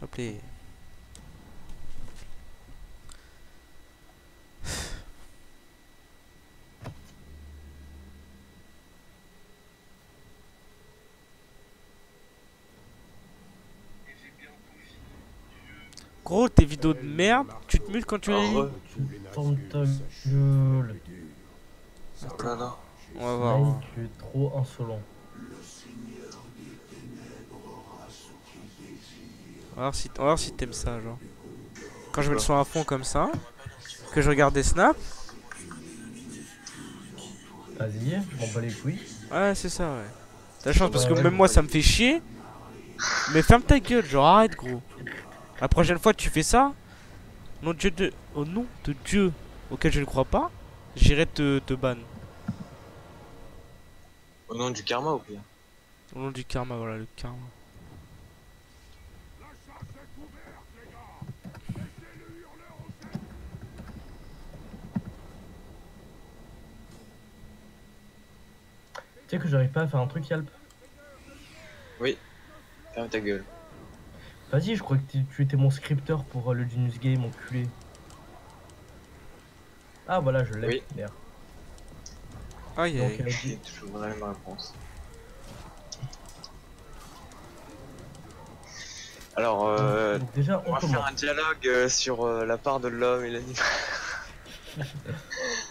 rappeler. Gros, tes vidéos de merde, tu te mutes quand tu les lis. Ferme ta gueule. Oh là là. On va voir. Nine, tu es trop insolent. On va voir si t'aimes ça, genre. Quand je mets le son à fond comme ça, que je regarde des snaps. Vas-y, je m'en bats les couilles. Ouais, c'est ça, ouais. T'as chance parce que Ouais. même moi ça me fait chier. Mais ferme ta gueule, genre arrête, gros. La prochaine fois que tu fais ça, au nom de Dieu auquel je ne crois pas, j'irai te ban. Au nom du karma ou pire? Au nom du karma, voilà, le karma. Tu sais que j'arrive pas à faire un truc Yalp. Oui. Ferme ta gueule. Vas-y, je crois que tu étais mon scripteur pour le Genius Game, enculé. Ah voilà, je l'ai. Oui. Merde. Aïe Donc, aïe. J'ai toujours la même réponse. Alors, donc déjà, on on va faire commence. un dialogue sur la part de l'homme et l'animal.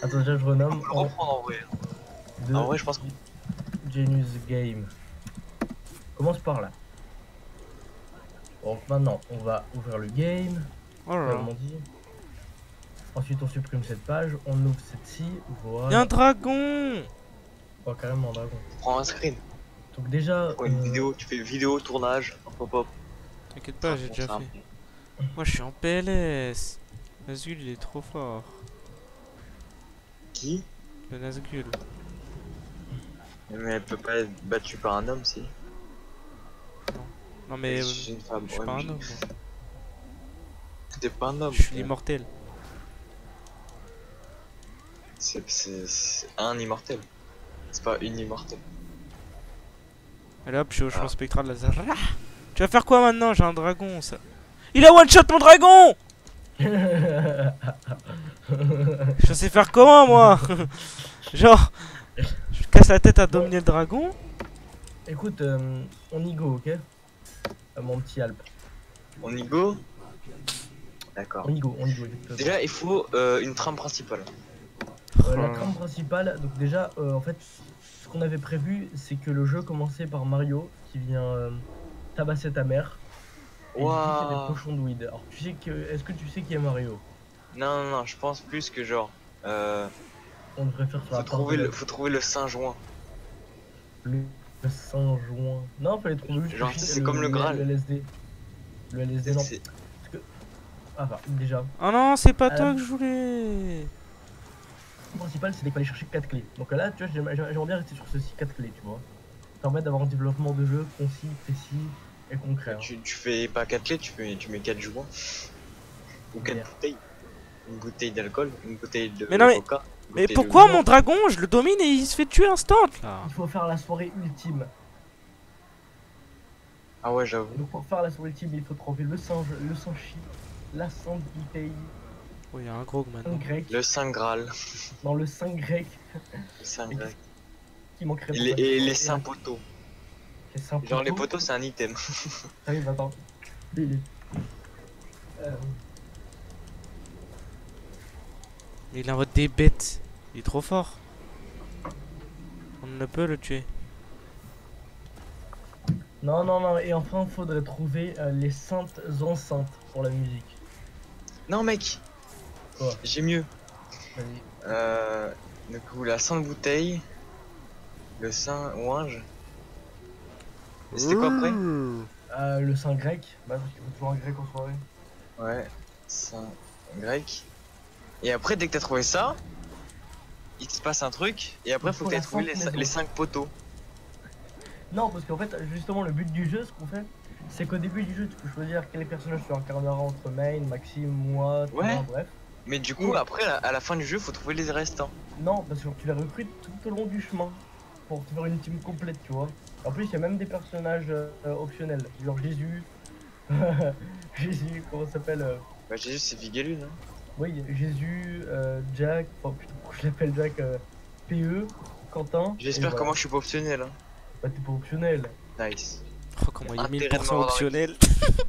Attends, déjà, je renomme. On peut le reprendre en vrai. De En vrai, je pense que Genius Game. Commence par là. Donc maintenant, on va ouvrir le game. Oh là là. Comme on dit. Ensuite, on supprime cette page. On ouvre cette-ci. Y'a Voilà. un dragon. Oh, carrément, un dragon. prends un screen. Donc déjà, Prends une vidéo, tu fais vidéo, tournage, hop hop. T'inquiète pas, j'ai déjà fait. Moi je suis en PLS. Nazgul il est trop fort. Qui? Le Nazgul. Mais elle peut pas être battue par un homme, si. Non mais C'est une femme. je suis Ouais, pas mais un homme. moi. T'es pas un homme. Je suis l'immortel. C'est un immortel. C'est pas une immortelle. Allez hop, je suis au champ Ah. spectral laser. Ah, tu vas faire quoi maintenant? J'ai un dragon ça. Il a one shot mon dragon. Je sais faire comment moi? Genre, je casse la tête à dominer le dragon. Écoute, on y go, ok? Mon petit Alp. On y go? D'accord. On y go, exactement. Déjà, il faut une trame principale. La trame principale, donc déjà, en fait, ce qu'on avait prévu, c'est que le jeu commençait par Mario qui vient tabasser ta mère. Et il dit qu'il y a des pochons de weed. Alors, est-ce que tu sais qui est Mario? Non, non, non, je pense plus que genre. On devrait faire sur la Faut trouver le Saint-Joint. le Saint-Joint. Non, fallait trouver juste Genre, c'est comme le Graal. Le LSD. Le LSD, non. C'est- Ah bah, déjà. Oh non, c'est pas Ah, toi que je voulais. Le principal, c'était qu'il fallait chercher 4 clés. Donc là, tu vois, j'aimerais bien rester sur ceci 4 clés, tu vois. Ça permet d'avoir un développement de jeu concis, précis et concret. Hein. Tu fais pas 4 clés, tu mets 4 joints. Ou 4 Merde. bouteilles. Une bouteille d'alcool, une bouteille de Mais non, mais- coca. une Mais bouteille pourquoi de- mon dragon, je le domine et il se fait tuer instant là? Il faut faire la soirée ultime. Ah ouais, j'avoue. Donc pour faire la soirée ultime, il faut trouver le singe, le sanchi, la sainte bouteille, Oh, y'a un grog un maintenant. grec, Le Saint Graal. dans le saint grec Le Saint Graal. qui manquerait Et pas. les saints poteaux. Les saints Genre les poteaux. poteaux, c'est un item. T'arrives, attends. Mais il envoie des bêtes. Il est trop fort. On ne peut le tuer. Non, non, non, et enfin, faudrait trouver les saintes enceintes pour la musique. Non, mec. Quoi? J'ai mieux. Vas-y. Du coup, la sainte bouteille. Le saint ouinge. Et c'était quoi après? Le saint grec, bah parce qu'il faut toujours un grec en soirée. Ouais, saint grec. Et après, dès que t'as trouvé ça, il se passe un truc. Et après, Il faut faut que t'aies la trouvé sainte maison. les 5 poteaux. Non, parce qu'en fait, justement, le but du jeu, ce qu'on fait, c'est qu'au début du jeu, tu peux choisir quel personnage tu incarneras entre Main, Maxime, moi, toi, Ouais. bref. Mais du coup, après, à la fin du jeu, faut trouver les restants. Non, parce que tu les recrutes tout au long du chemin pour te faire une team complète, tu vois. En plus, il y a même des personnages optionnels, genre Jésus, Jésus, comment ça s'appelle Bah, Jésus, c'est Vigelu, non? Oui, Jésus, Jack, enfin putain, pourquoi je l'appelle Jack PE, Quentin. J'espère voilà. comment je suis pas optionnel. Hein. Bah t'es pas optionnel. Nice. Oh, comment il est Intérêt de 1000% m'avoir dans optionnel.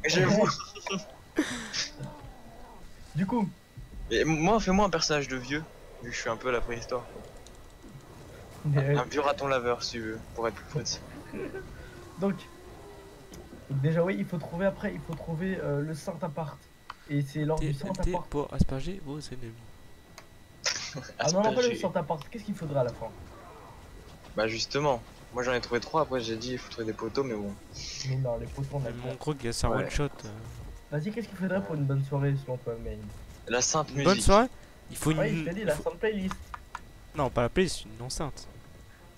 J'avoue. Du coup, Et moi, fais-moi un personnage de vieux, vu que je suis un peu à la préhistoire. Un vieux raton laveur, si tu veux, pour être plus précis. donc déjà oui, il faut trouver après, il faut trouver le Saint Appart. Et c'est lors du Saint TNT Appart. pour asperger vos ennemis. Ah non, non, pas le Asperger. Saint Appart, qu'est-ce qu'il faudra à la fin? Bah, justement. Moi, j'en ai trouvé 3, après, j'ai dit il faut trouver des poteaux, mais bon. Mais non, les poteaux on a Mais le mon temps. gros gars, c'est un Ouais. one shot. Vas-y, qu'est-ce qu'il faudrait pour une bonne soirée selon toi, Main? La sainte Une musique. bonne soirée. Il faut une. Ouais, je t'ai dit, la Sainte Playlist. Non, pas la playlist, une enceinte.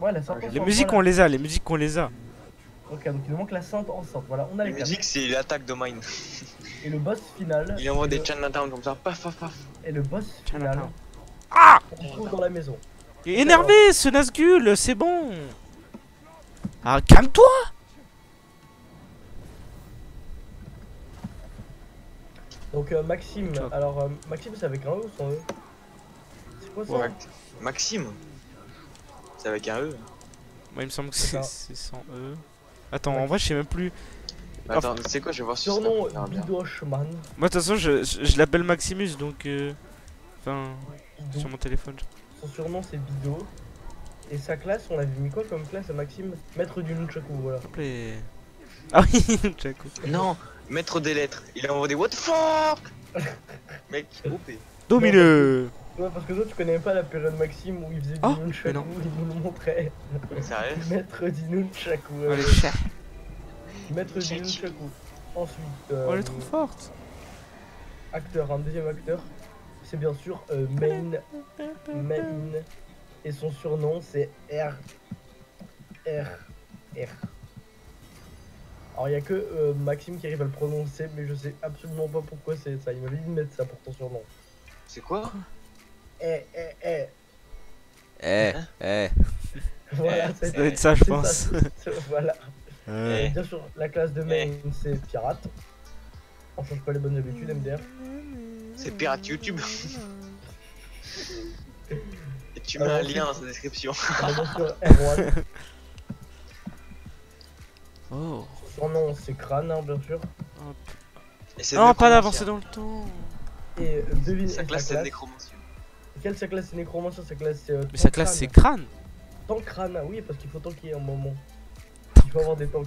Ouais, la Sainte Les Les Enceinte, musiques, on voilà. les a, les musiques, on les a. Ok, donc il nous manque la Sainte Enceinte, voilà, on a La les quatre. musique, c'est l'attaque de mine. Et le boss final. Il envoie et des le- Chinatown comme ça, paf paf paf. Et le boss final, Chinatown. Ah! on trouve dans la maison. Il est énervé, ce Nazgul, c'est bon. Ah, calme-toi. Donc Maxime, Ciao. alors Maxime c'est avec un E ou sans E? C'est quoi ça? Ouais. Maxime. C'est avec un E. Moi, il me semble que C'est ça. c'est sans E. Attends, en vrai, je sais même plus. Bah, attends, tu sais quoi, je vais voir sur Surnom Snap, on verra bien. Bidochman. Moi, de toute façon, je l'appelle Maximus, donc. Enfin, Bidou. sur mon téléphone. Son surnom c'est Bido. Et sa classe, on avait mis quoi comme classe à Maxime? Maître du Nunchaku, voilà. Appelez. Ah oui, Jaco. Non, maître des lettres. Il envoie des what the fuck. Mec, OP. Domineux. Ouais, parce que toi tu connais pas la période Maxime où il faisait du Oh, Nunchaku, mais non. il nous le montrait. Sérieux? Maître du Nunchaku. Allez, chat. Maître du Check. Nunchaku. Ensuite, Oh, elle est trop forte. acteur, un deuxième acteur, c'est bien sûr Main. Et son surnom c'est R. Alors il y a que Maxime qui arrive à le prononcer, mais je sais absolument pas pourquoi c'est ça. Il m'avait dit de mettre ça pour ton surnom. C'est quoi? Eh. Eh. Voilà, Ça Ça doit être ça, je c'est pense. voilà. Ouais. Bien sûr, la classe de Main c'est pirate. On change pas les bonnes habitudes, MDR. C'est pirate YouTube. Et tu mets Alors, un lien dans sa description. On a bien sûr R1. Oh. Son nom c'est Crâne, hein, bien sûr. Et c'est Non, pas nécromancien. d'avancer dans le temps. Et devine Sa sa classe, c'est classe. nécromancien. Quelle sa classe c'est nécromancien, sa classe c'est. Mais sa classe, c'est crâne. crâne. Tank crâne, ah oui, parce qu'il faut tanker un moment. Il faut avoir des tanks.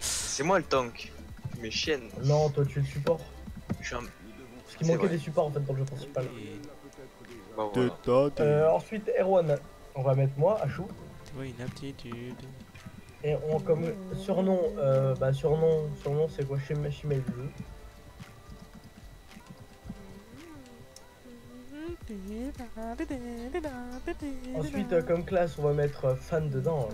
C'est moi le tank. Mes chiennes. Non, toi tu es le support. Je suis un. Parce qu'il C'est manquait vrai. des supports en fait dans le jeu principal. Bah, voilà. Ensuite, Erwan, on va mettre moi, Achou. Tu vois, une aptitude. Et on comme surnom, surnom c'est quoi? Shimaelu. Ensuite, comme classe, on va mettre fan dedans.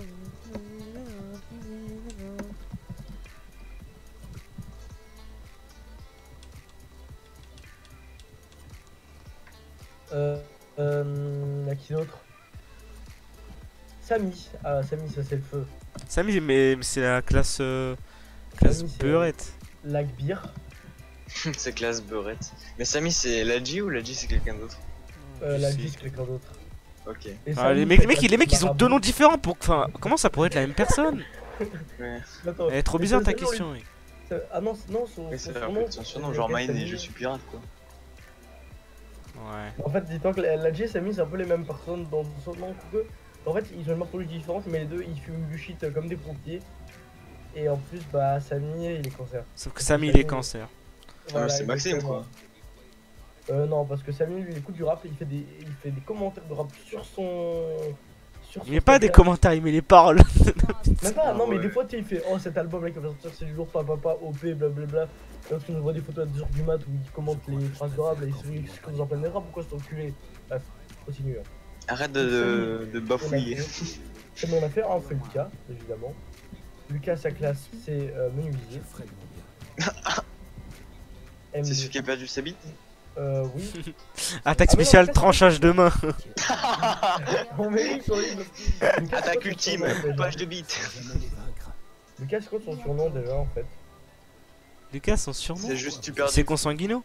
À qui d'autre? Samy. Ah, Samy, ça c'est le feu. Samy, mais c'est la classe. Classe Samy, c'est- beurette. Lagbir. C'est classe beurette. Mais Samy, c'est Ladji ou Ladji, c'est quelqu'un d'autre? Lagbir, c'est quelqu'un d'autre. Ok. Et Ah, Samy, les c'est mecs, classe ils ont marabout. deux noms différents pour. Enfin, comment ça pourrait être la même personne? Ouais. Attends, Elle est trop mais bizarre ça, ta c'est non, question. Oui. Ah non, non, son Mais c'est surnom. son surnom, genre Mine et je suis pirate quoi. Ouais. En fait, dis-toi que la J et Samy, c'est un peu les mêmes personnes dans son nom. En fait, ils ont une morphologie différente, mais les deux ils fument du shit comme des pompiers. Et en plus, bah, Samy, il est cancer. Sauf que Samy, il est cancer. mais c'est Maxime, exactement. Non, parce que Samy, lui, il écoute du rap et il fait des commentaires de rap sur son. Il met pas des commentaires, il met les paroles. Même pas, Ah non, mais ouais. des fois, tu sais, il fait oh, cet album là qui va sortir, c'est du lourd, papa, OP, blablabla. Quand tu nous vois des photos à 2h du mat où il commente les phrases de rap, là, il se dit que vous en plein rap, pourquoi c'est enculé? Bref, continue. Hein. Arrête de bafouiller. Comme on a fait un fait Lucas, évidemment. Lucas, sa classe, c'est menuisier. C'est celui qui a perdu sa bite? Oui. Attaque Ah, mais non, spéciale, en fait, tranchage de main. Oh, mais oui, c'est horrible. Lucas, Attaque c'est quoi son ultime, surnom, déjà coupage de bite. Lucas, c'est quoi son surnom déjà en fait? Lucas, son surnom. C'est juste super. C'est Consanguino.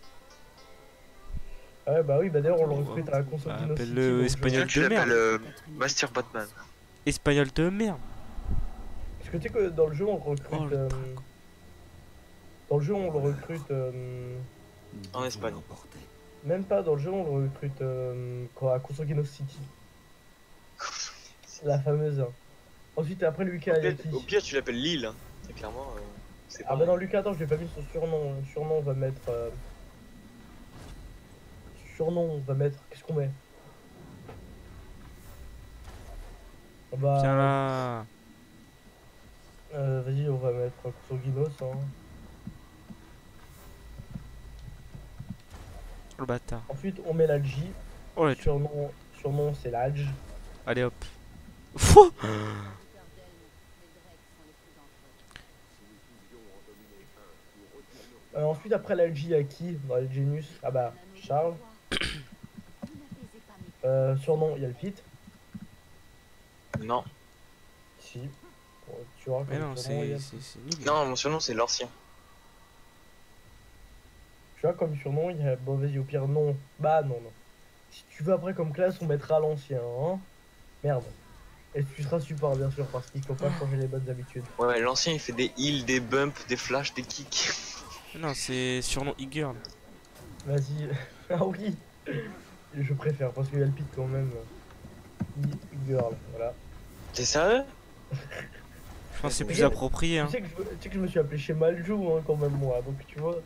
Ouais, bah oui, bah d'ailleurs, on le recrute à Constantino City. Appelle-le donc espagnol Tu de l'appelles merde. Master Batman. Espagnol de merde. Parce que tu sais que dans le jeu, on le recrute. Oh, le trac. Dans le jeu, on le recrute. En Espagne. Même pas dans le jeu, on le recrute à Constantino City. La fameuse. Ensuite, après Lucas, il y a qui Au pire, tu l'appelles Lille. Hein. Et clairement, c'est Ah bah non, Lucas, attends, je l'ai pas mis son surnom. Surnom, on va mettre. Surnom, on va mettre. Qu'est-ce qu'on met? On va. Tiens là. Vas-y, on va mettre Consanguinos. Hein. Oh, le bâtard. Ensuite, on met l'Algi. Oh, là, Surnom, c'est l'Alge. allez hop. Fou. Ensuite, après l'Algi, il y a qui dans les Genius? Ah bah, Charles. Surnom, il y a le Fit. Non. Si. Bon, tu vois, Mais comme non, surnom, il y a- c'est nul. Non, mon surnom c'est l'ancien. Tu vois, comme surnom, il y a. Bon, vas-y, au pire, non. Bah, non, non. Si tu veux, après, comme classe, on mettra l'ancien, hein. Merde. Et tu seras support, bien sûr, parce qu'il faut pas changer les bonnes habitudes. Ouais, l'ancien il fait des heals, des bumps, des flashs, des kicks. Non, c'est surnom e-girl. Vas-y. Ah oui. Je préfère, parce qu'il y a le Pit quand même. Girl, voilà. T'es sérieux? Je pense que c'est Mais plus approprié. Hein. Tu sais que je me suis appelé chez Maljou, hein, quand même, moi. Donc, tu vois,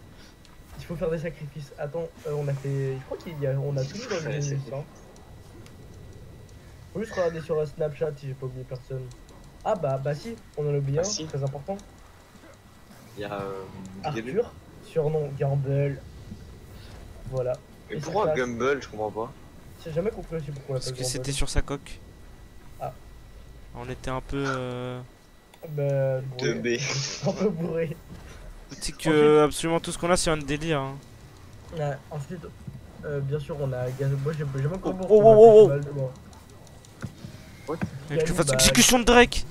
il faut faire des sacrifices. Attends, on a fait. Je crois on a tout mis dans le Ouais, Genius, c'est- hein. Faut juste regarder sur Snapchat si j'ai pas oublié personne. Ah bah si, on en a oublié Ah, un, si. très important. Il y a. Arthur, surnom Gamble. Voilà. Mais Et pourquoi sa classe. Gumball? Je comprends pas. J'ai jamais compris aussi pourquoi on Parce l'appelle que c'était Gamble. sur sa coque. Ah. On était un peu. Bah, De bourré. B. Un peu bourré. C'est que absolument tout ce qu'on a, c'est un délire. Hein. Ouais, ensuite, bien sûr, on a Gaz. Moi, j'ai jamais Oh, compris. oh, oh, oh, oh. Et que tu fasses bah, exécution de Drake.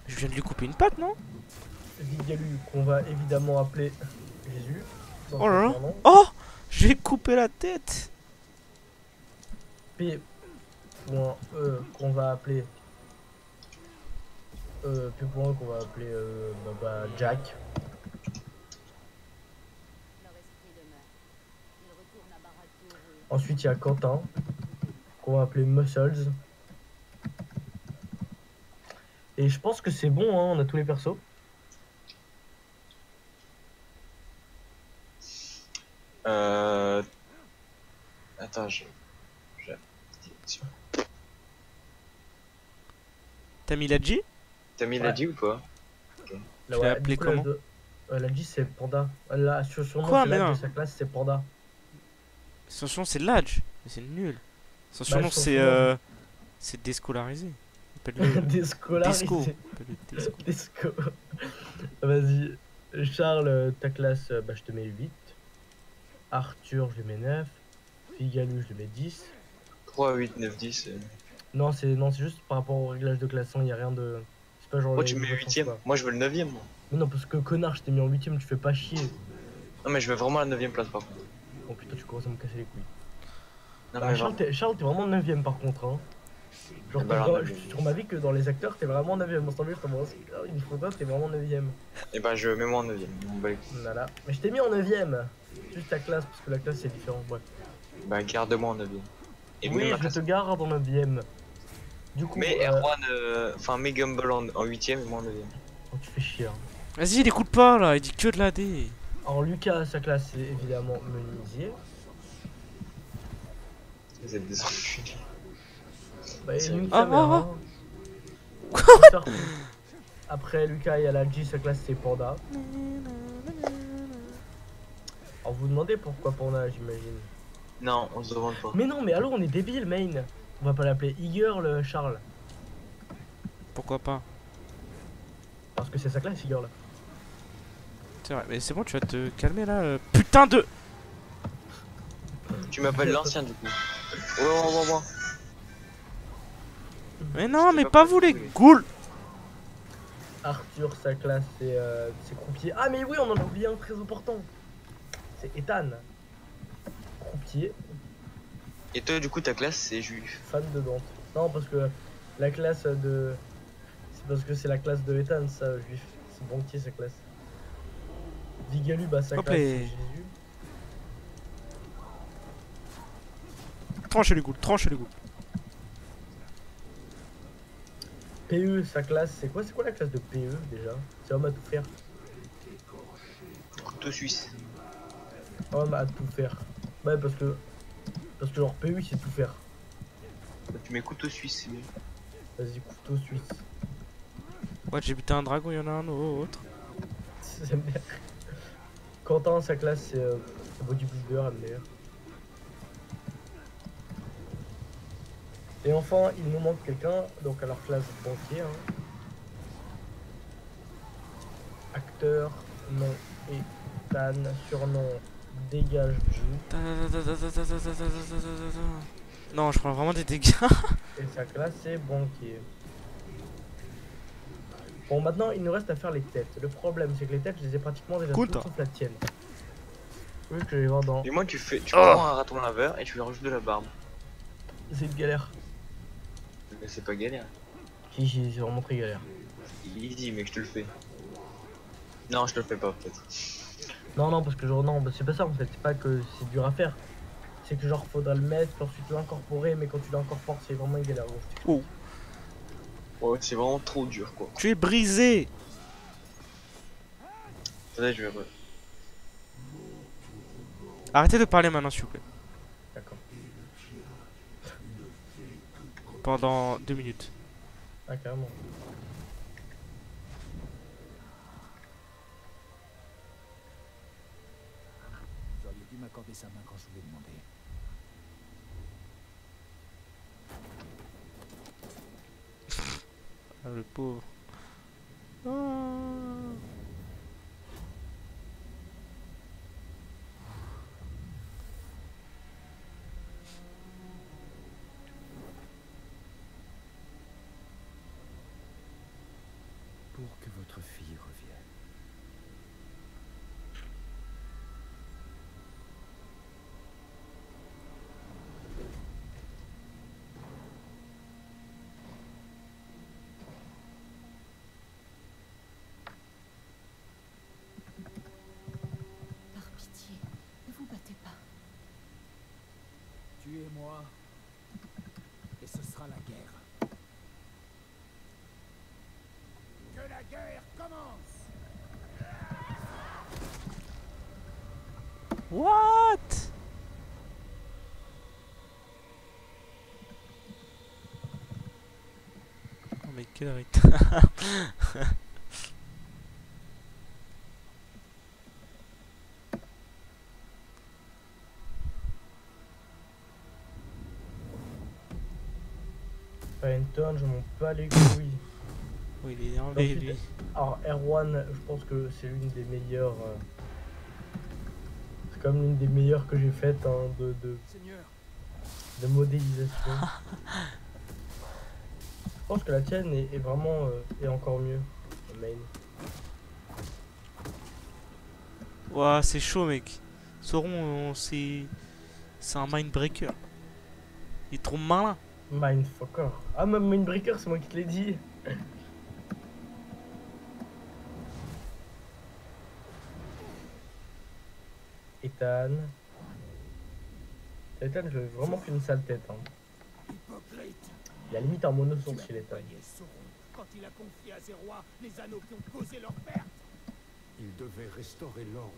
Je viens de lui couper une patte, non? Vigalu, qu'on va évidemment appeler Jésus. dans Oh là son là. surnom. Oh, j'ai coupé la tête. P. Qu'on va appeler. P. Qu'on va appeler Jack. Ensuite, il y a Quentin, qu'on va appeler Muscles. Et je pense que c'est bon, hein, on a tous les persos. Attends, T'as mis la G? T'as mis Ouais. la G ou pas? Tu l'as appelé du coup, comment? la G c'est Panda. Là, sur son nom, Quoi, c'est mais l'âge non. de sa classe, c'est Panda. Son surnom c'est Ladge. Mais c'est nul. Son Bah, surnom son c'est surnom. c'est déscolarisé. Appelle-le Déscolarisé. Disco. Appelle-le Disco. Disco. Vas-y. Charles, ta classe, bah, je te mets 8. Arthur, je lui mets 9. Figalou, je lui mets 10. 3, 8, 9, 10. Non, c'est juste par rapport au réglage de classe, il n'y a rien de. C'est pas genre. Moi, les- tu me les mets vacances, 8ème. quoi. Moi, je veux le 9ème. Moi. Mais non, parce que connard, je t'ai mis en 8ème, tu fais pas chier. Non, mais je veux vraiment la 9ème place par contre. Oh putain, tu commences à me casser les couilles. Non, Bah, mais Charles, t'es vraiment 9ème par contre. Hein. Genre, bah, alors, 9e. sur ma vie, que dans les acteurs, t'es vraiment 9ème. Moi, je commence. Une fois t'es vraiment 9ème. Et bah, je mets moi en 9ème. Voilà. Mais je t'ai mis en 9ème. Juste ta classe, parce que la classe c'est différent. Bref. Bah, garde-moi en 9ème. Et Oui, mets ma je classe. te garde en 9ème. Du coup, Mais Erwan, enfin, mets Gumball en 8ème et moi en 9ème. oh, tu fais chier. Hein. Vas-y, il écoute pas là, il dit que de la D. Alors, Lucas, sa classe, c'est évidemment menuisier. Vous êtes des enculés. Bah, et C'est- lui, Ah, sa mère, ah, hein. Après, Lucas, il y a la G, sa classe, c'est Panda. Alors, vous demandez pourquoi Panda, j'imagine. Non, on se demande pas. Mais non, mais allô, on est débile, main. On va pas l'appeler E-Girl, Charles. Pourquoi pas? Parce que c'est sa classe, E-Girl. C'est vrai, mais c'est bon, tu vas te calmer là. Putain de. Tu m'appelles l'ancien du coup. Ouais. Mais non, Je mais t'ai pas pas vous les compris. ghouls. Arthur, sa classe, c'est croupier. Ah, mais oui, on en a oublié un très important. C'est Ethan. Croupier, Et toi, du coup, ta classe, c'est juif. fan de Dante. Non, parce que la classe de. C'est parce que c'est la classe de Ethan, ça, juif. C'est banquier, sa classe. Vigalub, bah, sa Hop classe, c'est les. Jésus. Tranche les gouttes, tranche les gouttes. PE, sa classe, c'est quoi? C'est quoi la classe de PE déjà? C'est homme à tout faire. Couteau suisse. Homme à tout faire. Ouais, parce que. Parce que genre PE, il sait tout faire. Bah, tu mets couteau suisse, c'est mieux. Vas-y, couteau suisse. Ouais, j'ai buté un dragon, il y en a un autre. J'aime bien. Quentin, sa classe, c'est bodybuilder, MDR. Et enfin, il nous manque quelqu'un, donc à leur classe banquier. Hein. Acteur, nom Ethan, surnom dégage du. Non, je prends vraiment des dégâts. Et sa classe, c'est banquier. Bon, maintenant, il nous reste à faire les têtes. Le problème, c'est que les têtes, je les ai pratiquement déjà Cool, toutes toi. sauf la tienne. Oui, que je vais voir dans. Et moi, tu Oh. prends un raton laveur et tu lui rajoutes de la barbe. C'est une galère. Mais c'est pas galère. Si, c'est vraiment très galère. Easy, mec, je te le fais. Non, je te le fais pas, peut-être. Non, parce que genre, non, bah, c'est pas ça en fait. C'est pas que c'est dur à faire. C'est que genre, faudra le mettre, puis ensuite l'incorporer, mais quand tu l'incorpores, c'est vraiment une galère. Bon, je t'explique. Oh, Ouais, c'est vraiment trop dur, quoi. tu es brisé. Attendez, je vais... Arrêtez de parler maintenant, s'il vous plaît. D'accord. Pendant 2 minutes. Ah, carrément. Vous auriez dû m'accorder sa main quand je vous l'ai demandé. Ah, le pauvre. Ah. Pour que votre fille revienne. Par pitié, ne vous battez pas. Tuez-moi. Et ce sera la guerre. Que la guerre commence! What? Oh mais quel retard. Renton, je m'en bats les couilles. Oui, il est énervé Ensuite, lui. Alors, Erwan, je pense que c'est l'une des meilleures. C'est comme l'une des meilleures que j'ai faites hein, Seigneur, de modélisation. Je pense que la tienne est vraiment est encore mieux. Main. Ouah, c'est chaud, mec. Sauron, c'est un mindbreaker. Il est trop malin. Mindfucker. Ah, même Mindbreaker, c'est moi qui te l'ai dit. Ethan. Ethan, je vais vraiment fait une sale tête. Hein. hypocrite! Il y a limite un Tu monosoncle as chez l'Ethan. accompagné Sauron quand il a confié à ses rois les anneaux qui ont causé leur perte. Il devait restaurer l'ordre.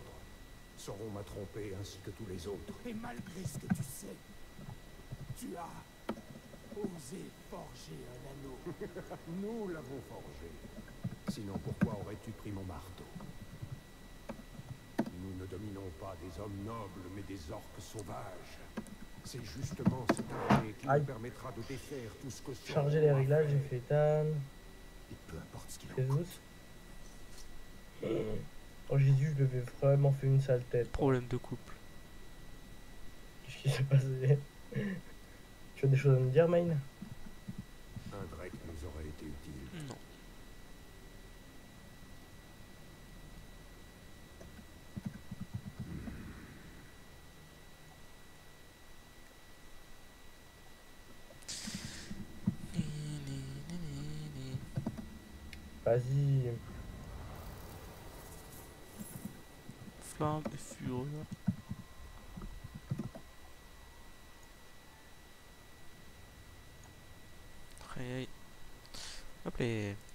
Sauron m'a trompé ainsi que tous les autres. Et malgré ce que tu sais, tu as osé forger un anneau. Nous l'avons forgé. Sinon, pourquoi aurais-tu pris mon marteau? Nous ne dominons pas des hommes nobles, mais des orques sauvages. C'est justement cette armée qui Aïe. nous permettra de défaire tout ce que Sauron Charger les a réglages, fait. j'ai fait Ethan. Et peu importe ce qu'il en Jesus. Oh Jésus, je devais vraiment faire une sale tête. Problème de couple. Qu'est-ce qui s'est passé? Tu as des choses à me dire, Main? Un Drake nous aurait été utile. Non. Vas-y. Flamme et furieux. Aïe aïe. Hop là.